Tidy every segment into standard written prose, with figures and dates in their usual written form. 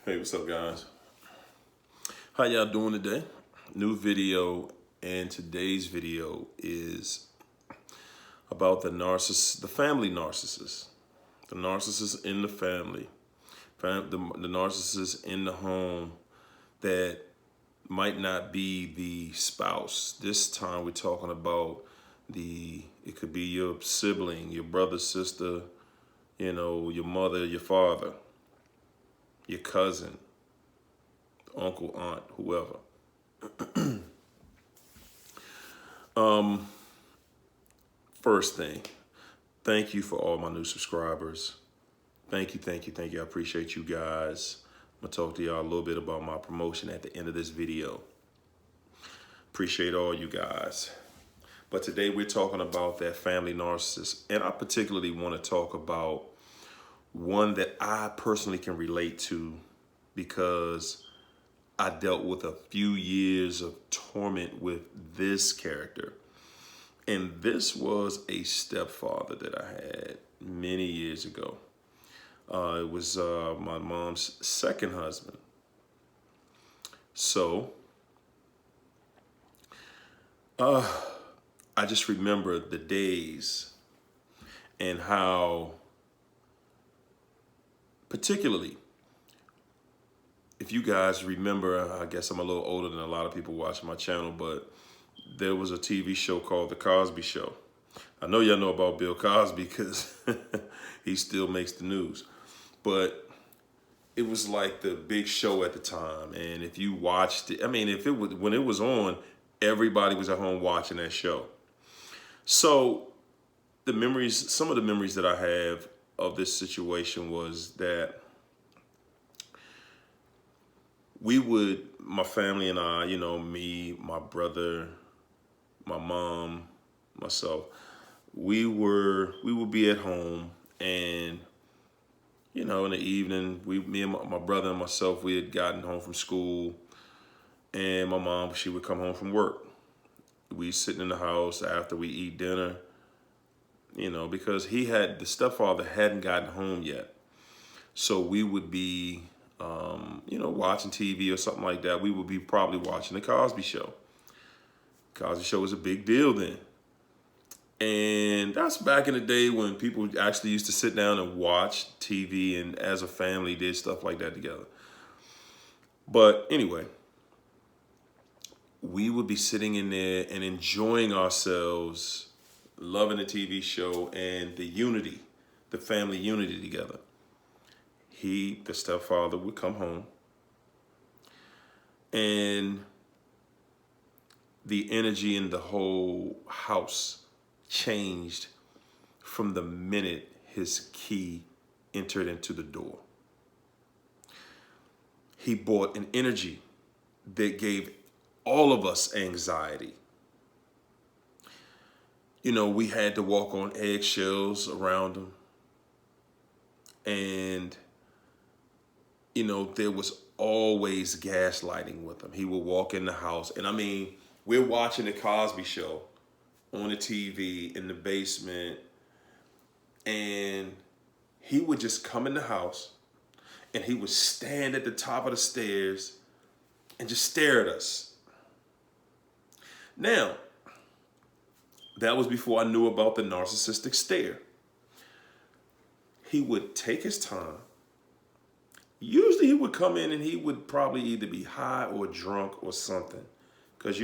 Hey, what's up, guys? How y'all doing today? New video, and today's video is about the narcissist, the family narcissist, the narcissist in the family, the narcissist in the home that might not be the spouse. This time we're talking about it could be your sibling, your brother, sister, your mother, your father, your cousin, uncle, aunt, whoever. First thing, thank you for all my new subscribers. Thank you, thank you, thank you. I appreciate you guys. I'm gonna talk to y'all a little bit about my promotion at the end of this video. Appreciate all you guys. But today we're talking about that family narcissist, and I particularly want to talk about one that I personally can relate to because I dealt with a few years of torment with this character. And this was a stepfather that I had many years ago. It was my mom's second husband. So, I just remember the days and how, particularly, if you guys remember, I guess I'm a little older than a lot of people watching my channel, but there was a TV show called The Cosby Show. I know y'all know about Bill Cosby because he still makes the news. But it was like the big show at the time. And if you watched it, when it was on, everybody was at home watching that show. So some of the memories that I have of this situation was that my family and I, me, my brother, my mom, myself, we would be at home, and in the evening, me and my brother and myself, we had gotten home from school, and my mom, she would come home from work. We sitting in the house after we eat dinner, because the stepfather hadn't gotten home yet. So we would be watching TV or something like that. We would be probably watching The Cosby Show. Cosby Show was a big deal then. And that's back in the day when people actually used to sit down and watch TV and as a family did stuff like that together. But anyway, we would be sitting in there and enjoying ourselves, loving the TV show and the family unity together. The stepfather, would come home, and the energy in the whole house changed from the minute his key entered into the door. He brought an energy that gave all of us anxiety. We had to walk on eggshells around him, and there was always gaslighting with him. He would walk in the house, and we're watching The Cosby Show on the TV in the basement, and he would just come in the house, and he would stand at the top of the stairs and just stare at us. Now, that was before I knew about the narcissistic stare. He would take his time. Usually he would come in and he would probably either be high or drunk or something. Because,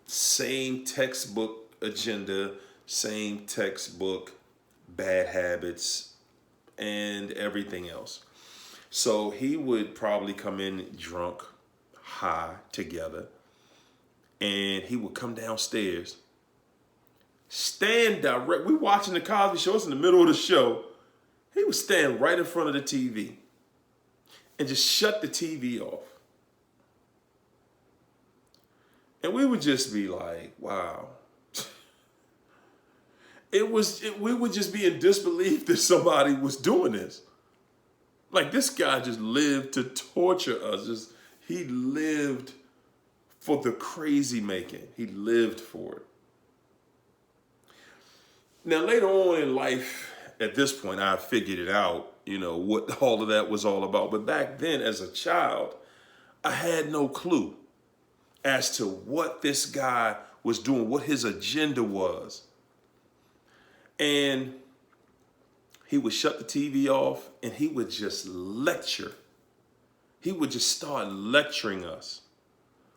same textbook agenda, same textbook bad habits, and everything else. So he would probably come in drunk, high, together. And he would come downstairs, we're watching The Cosby Show, it's in the middle of the show. He would stand right in front of the TV and just shut the TV off. And we would just be like, wow. We would just be in disbelief that somebody was doing this. Like, this guy just lived to torture us. He lived for the crazy making. He lived for it. Now, later on in life, at this point, I figured it out what all of that was all about. But back then, as a child, I had no clue as to what this guy was doing, what his agenda was. And he would shut the TV off and he would just lecture. He would just start lecturing us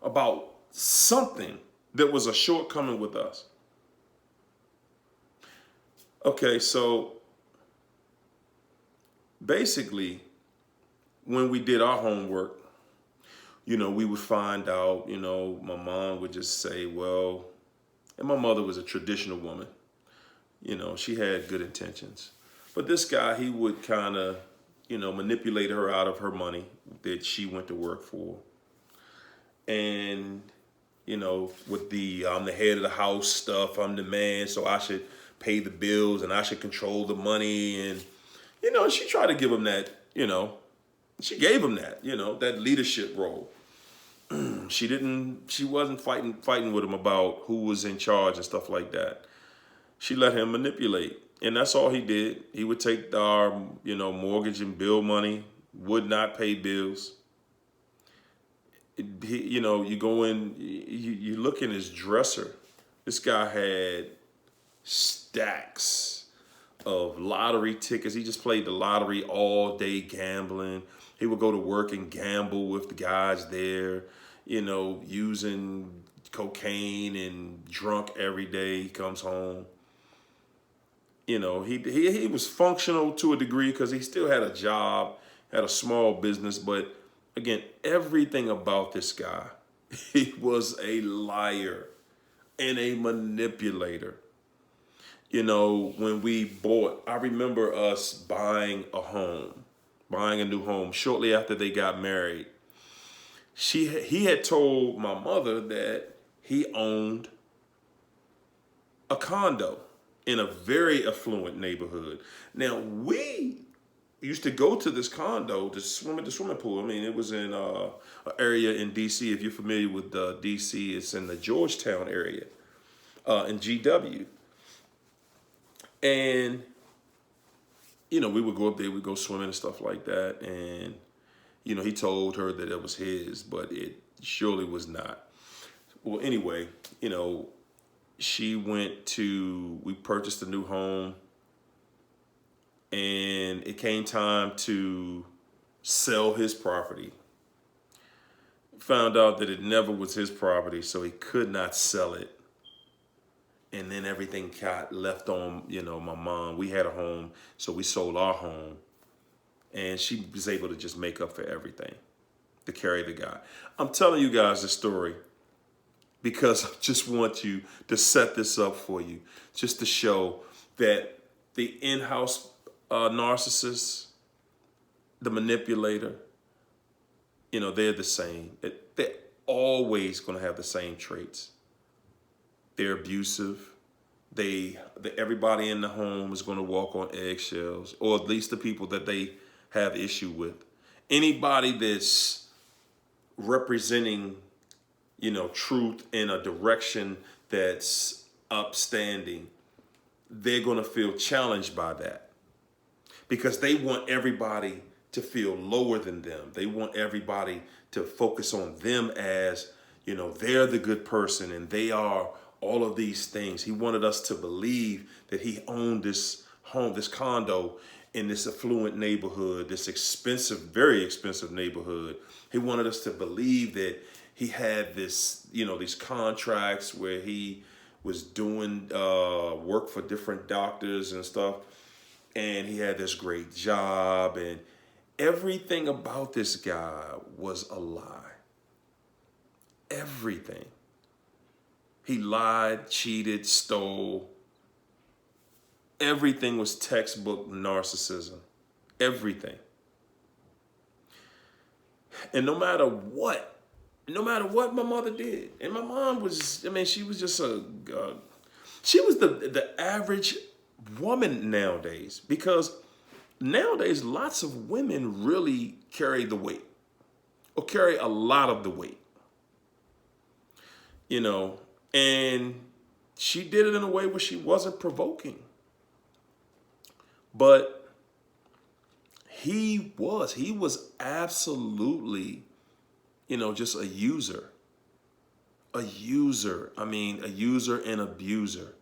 about something that was a shortcoming with us. Okay, so basically, when we did our homework, we would find out, my mom would just say, well, and my mother was a traditional woman. She had good intentions. But this guy, he would kind of, manipulate her out of her money that she went to work for. And, with I'm the head of the house stuff, I'm the man, so I should pay the bills and I should control the money. And, she tried to give him that, she gave him that, that leadership role. She wasn't fighting with him about who was in charge and stuff like that. She let him manipulate. And that's all he did. He would take our, mortgage and bill money, would not pay bills. You go in, you look in his dresser. This guy had stacks of lottery tickets. He just played the lottery all day, gambling. He would go to work and gamble with the guys there, using cocaine and drunk every day. He comes home. He was functional to a degree because he still had a job, had a small business. But again, everything about this guy, he was a liar and a manipulator. When we bought, I remember us buying a new home shortly after they got married. He had told my mother that he owned a condo in a very affluent neighborhood. Now, we used to go to this condo to swim at the swimming pool. I mean, it was in an area in D.C. If you're familiar with D.C., it's in the Georgetown area in GW. And, we would go up there, we'd go swimming and stuff like that. And, he told her that it was his, but it surely was not. Well, anyway, we purchased a new home, and it came time to sell his property. Found out that it never was his property, so he could not sell it. And then everything got left on, my mom. We had a home, so we sold our home. And she was able to just make up for everything, to carry the guy. I'm telling you guys this story because I just want you to set this up for you, just to show that the in-house narcissist, the manipulator, they're the same. They're always going to have the same traits. They're abusive. Everybody in the home is going to walk on eggshells, or at least the people that they have issue with. Anybody that's representing, truth in a direction that's upstanding, they're going to feel challenged by that because they want everybody to feel lower than them. They want everybody to focus on them as, they're the good person and they are all of these things. He wanted us to believe that he owned this home, this condo in this affluent neighborhood, this expensive, very expensive neighborhood. He wanted us to believe that he had this, these contracts where he was doing work for different doctors and stuff. And he had this great job, and everything about this guy was a lie. Everything. He lied, cheated, stole. Everything was textbook narcissism. Everything. And no matter what my mother did, and my mom was, she was just she was the average woman nowadays, because nowadays lots of women really carry the weight, or carry a lot of the weight, and she did it in a way where she wasn't provoking. But he was absolutely, just a user. A user. I mean, a user and abuser.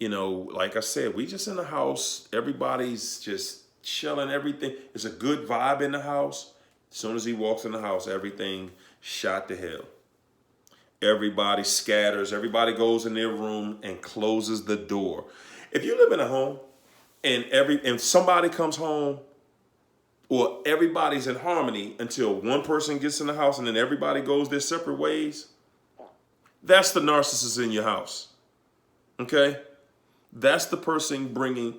Like I said, we just in the house. Everybody's just chilling. Everything. It's a good vibe in the house. As soon as he walks in the house, everything shot to hell. Everybody scatters. Everybody goes in their room and closes the door. If you live in a home and somebody comes home, or everybody's in harmony until one person gets in the house and then everybody goes their separate ways, that's the narcissist in your house. Okay? That's the person bringing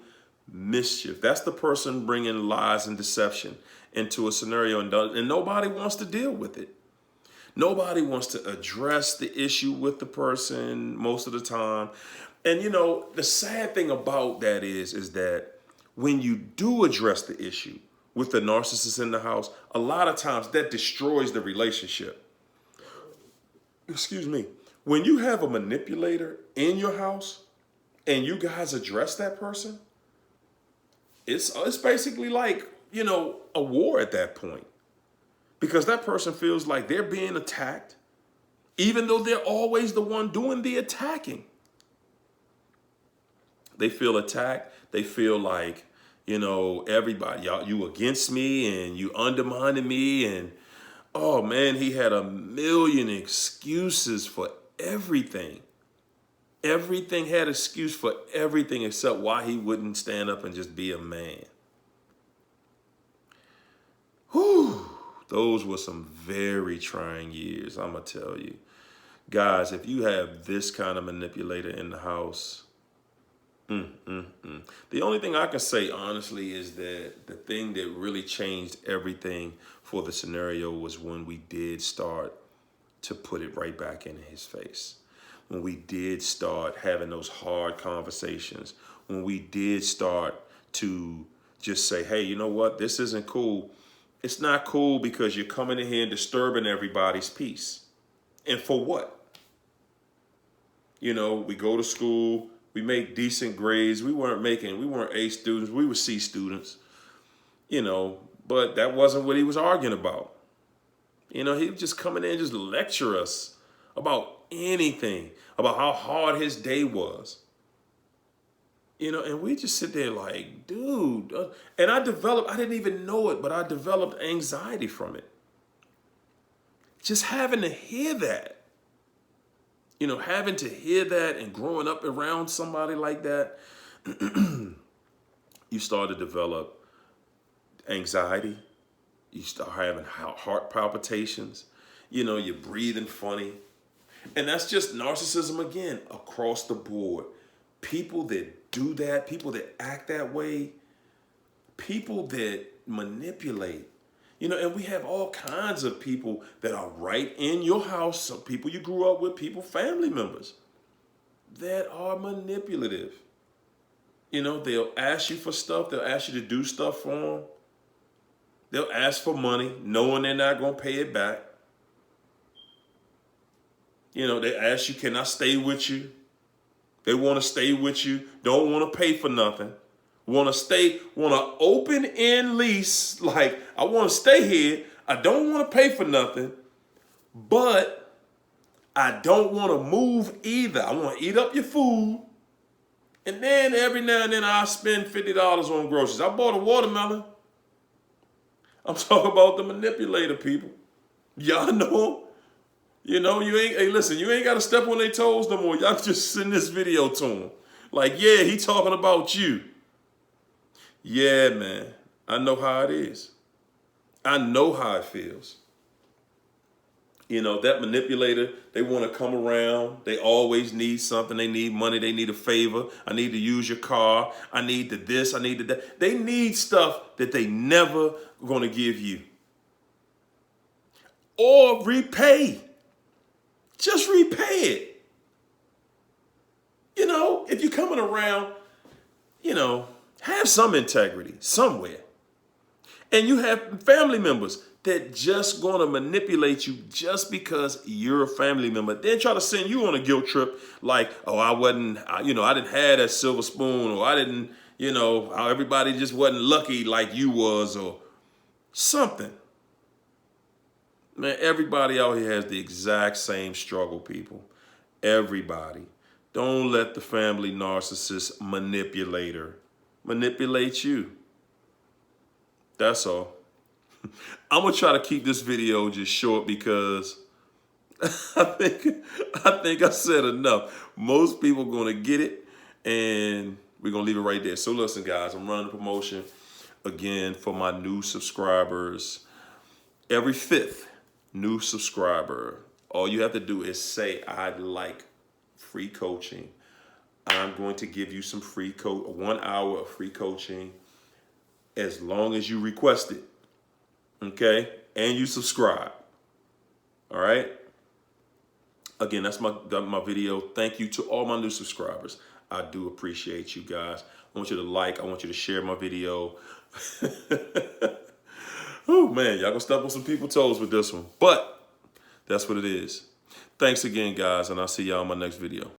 mischief. That's the person bringing lies and deception into a scenario, and nobody wants to deal with it. Nobody wants to address the issue with the person most of the time. And the sad thing about that is that when you do address the issue with the narcissist in the house, a lot of times that destroys the relationship. Excuse me. When you have a manipulator in your house and you guys address that person, it's basically like, a war at that point. Because that person feels like they're being attacked, even though they're always the one doing the attacking. They feel attacked. They feel like, everybody, y'all, you against me and you undermining me. And, oh, man, he had a million excuses for everything. Everything had excuse for everything except why he wouldn't stand up and just be a man. Whew. Those were some very trying years, I'm going to tell you. Guys, if you have this kind of manipulator in the house, the only thing I can say, honestly, is that the thing that really changed everything for the scenario was when we did start to put it right back in his face. When we did start having those hard conversations. When we did start to just say, hey, you know what? This isn't cool. It's not cool because you're coming in here and disturbing everybody's peace. And for what? We go to school, we make decent grades. We weren't A students, we were C students, but that wasn't what he was arguing about. He was just coming in and just lecture us about anything, about how hard his day was. And we just sit there like, dude. And I didn't even know it, but I developed anxiety from it. Just having to hear that. Having to hear that and growing up around somebody like that, you start to develop anxiety. You start having heart palpitations. You're breathing funny. And that's just narcissism again, across the board. People that do that, people that act that way, people that manipulate, and we have all kinds of people that are right in your house, some people you grew up with, family members that are manipulative. They'll ask you for stuff. They'll ask you to do stuff for them. They'll ask for money, knowing they're not going to pay it back. They ask you, can I stay with you? They want to stay with you, don't want to pay for nothing. Want to open end lease, like, I want to stay here. I don't want to pay for nothing, but I don't want to move either. I want to eat up your food. And then every now and then I spend $50 on groceries. I bought a watermelon. I'm talking about the manipulator people. Y'all know. You ain't got to step on their toes no more. Y'all just send this video to them. Like, yeah, he talking about you. Yeah, man, I know how it is. I know how it feels. That manipulator, they want to come around. They always need something. They need money. They need a favor. I need to use your car. I need the this. I need the that. They need stuff that they never going to give you. Or repay. Just repay it. If you're coming around, have some integrity somewhere. And you have family members that just going to manipulate you just because you're a family member. Then try to send you on a guilt trip like, oh, I didn't have that silver spoon, or I didn't, you know, how everybody just wasn't lucky like you was or something. Man, everybody out here has the exact same struggle, people. Everybody. Don't let the family narcissist manipulate you. That's all. I'm gonna try to keep this video just short because I think I said enough. Most people gonna get it, and we're gonna leave it right there. So listen, guys, I'm running a promotion again for my new subscribers. Every fifth new subscriber, all you have to do is say, I'd like free coaching. I'm going to give you some free 1 hour of free coaching as long as you request it. Okay? And you subscribe. All right? Again, that's my video. Thank you to all my new subscribers. I do appreciate you guys. I want you to like. I want you to share my video. Oh, man. Y'all gonna step on some people's toes with this one. But that's what it is. Thanks again, guys, and I'll see y'all in my next video.